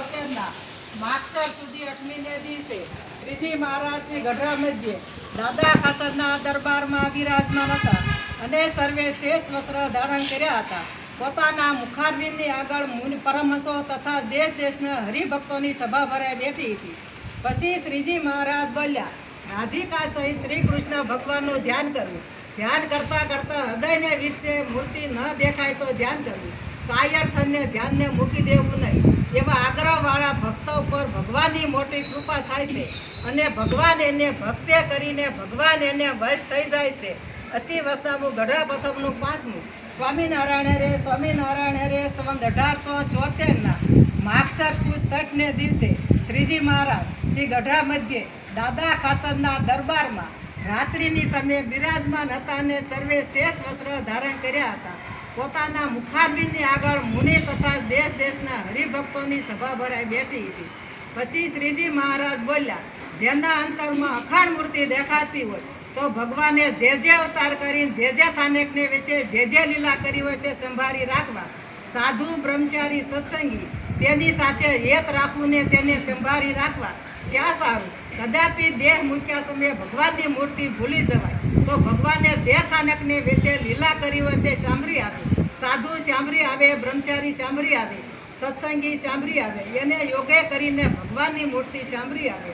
76 માગસર સુધી 8મીને દિવસે શ્રીજી મહારાજની ગઢડા મધ્યે દાદા ખાતરના દરબારમાં બિરાજમાન હતા અને સર્વે શ્રેષ્ઠ વસ્ત્ર ધારણ કર્યા હતા. પોતાના મુખારવિંદની આગળ મુનિ પરમહંસો તથા દેશ દેશના હરિભક્તોની સભા ભરાઈ બેઠી હતી. પછી શ્રીજી મહારાજ બોલ્યા, રાધિકા સહિત શ્રી કૃષ્ણ ભગવાનનું ધ્યાન કરવું. ધ્યાન કરતા કરતા હૃદયને વિશે મૂર્તિ ન દેખાય તો ધ્યાન કરવું. કાયર્થને ધ્યાનને મૂકી દેવું નહીં. એવા આગ્રહવાળા ભક્તો પર ભગવાનની મોટી કૃપા થાય છે અને ભગવાન એને ભક્તે કરીને ભગવાન એને વશ થઈ જાય છે. અતિ વસ્તાનું ગઢડા પ્રથમનું 5મું. સ્વામિનારાયણ રે સ્વામિનારાયણ રે સંવત 1874 માગસર સુદ 60ને દિવસે શ્રીજી મહારાજ શ્રી ગઢડા મધ્યે દાદા ખાસરના દરબારમાં રાત્રિની સમયે બિરાજમાન હતા અને સર્વે શ્રેષ્ઠ વસ્ત્ર ધારણ કર્યા હતા. પોતાના મુખારબિંદની આગળ મુનિ તથા દેશ દેશના હરિભક્તોની સભા ભરાઈ બેઠી હતી. પછી શ્રીજી મહારાજ બોલ્યા, જેના અંતરમાં અખાણ મૂર્તિ દેખાતી હોય તો ભગવાને જે અવતાર કરીને જે થાનેકને વિશે જે લીલા કરી હોય તે સંભાળી રાખવા. સાધુ બ્રહ્મચારી સત્સંગી તેની સાથે હેત રાખવું ને તેને સંભાળી રાખવા. શ્યા સારું. કદાપી દેહ મૂક્યા સમયે ભગવાનની મૂર્તિ ભૂલી જવાય તો ભગવાને જે થાનકને વિશે લીલા કરી હોય તે સાંભળી આવે. સાધુ સાંભળી આવે, બ્રહ્મચારી સાંભળી આવે, સત્સંગી સાંભળી આવે, એને યોગે કરીને ભગવાનની મૂર્તિ સાંભળી આવે.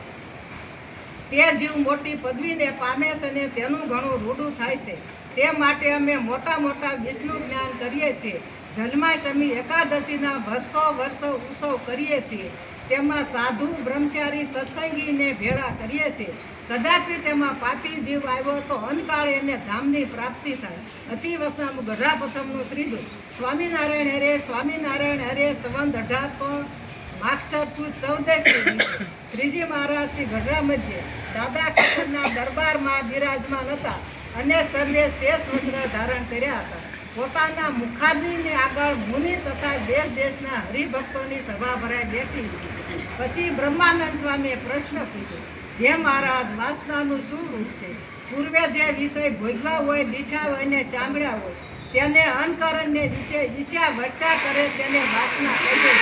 તે જીવ મોટી પદવીને પામે છે અને તેનું ઘણું રૂડું થાય છે. તે માટે અમે મોટા મોટા વિષ્ણુ જ્ઞાન કરીએ છીએ. જન્માષ્ટમી એકાદશીના વર્ષો ઉત્સવ કરીએ છીએ. તેમાં સાધુ બ્રહ્મચારી સત્સંગીને ભેળા કરીએ છીએ. કદાપી તેમાં પાપી જીવ આવ્યો તો અનકાળે એને ધામની પ્રાપ્તિ થાય. અતિ વસનાનું ગઢડા પ્રથમનું 3. સ્વામિનારાયણ હરે સ્વામિનારાયણ હરે સંવત 1800 માગસર સુદ 14 શ્રીજી મહારાજ શ્રી ગઢડા મધ્યે દાદા ખાતરના દરબારમાં બિરાજમાન હતા અને સર્વે શ્રેષ્ઠ વસ્ત્ર ધારણ કર્યા હતા. પોતાના મુખારની આગળ મુનિ તથા દેશ દેશના હરિભક્તોની સભા ભરાઈ બેઠી હતી. પછી બ્રહ્માનંદ સ્વામીએ પ્રશ્ન પૂછ્યો, હે મહારાજ, વાસનાનું શું રૂપ છે? પૂર્વે જે વિષય ભોગવા હોય, દીઠા હોય ને ચામડ્યા હોય તેને અંતકરણને વિશે ઈચ્છા વધતા કરે તેને વાસના કહે છે.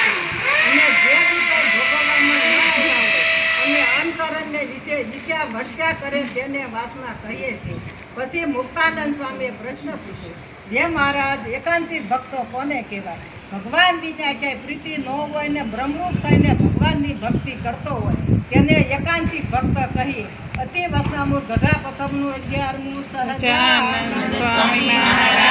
અને જે વિષય ભોગવવામાં ન આવ્યા હોય અને અંતકરણને વિશે ઈચ્છા વધતા કરે તેને વાસના કહીએ છીએ. પછી મુક્તાનંદ સ્વામીએ પ્રશ્ન પૂછ્યો, હે મહારાજ, એકાંતિક ભક્તો કોને કહેવાય? ભગવાન વિના ક્યાંય પ્રીતિ ન હોય ને બ્રહ્મરૂપ થઈને ભગવાનની ભક્તિ કરતો હોય તેને એકાંતિક ભક્ત કહીએ. અતિ વસનામું ગઢડા પ્રથમનું 11મું સહજાનંદ સ્વામી મહારાજ.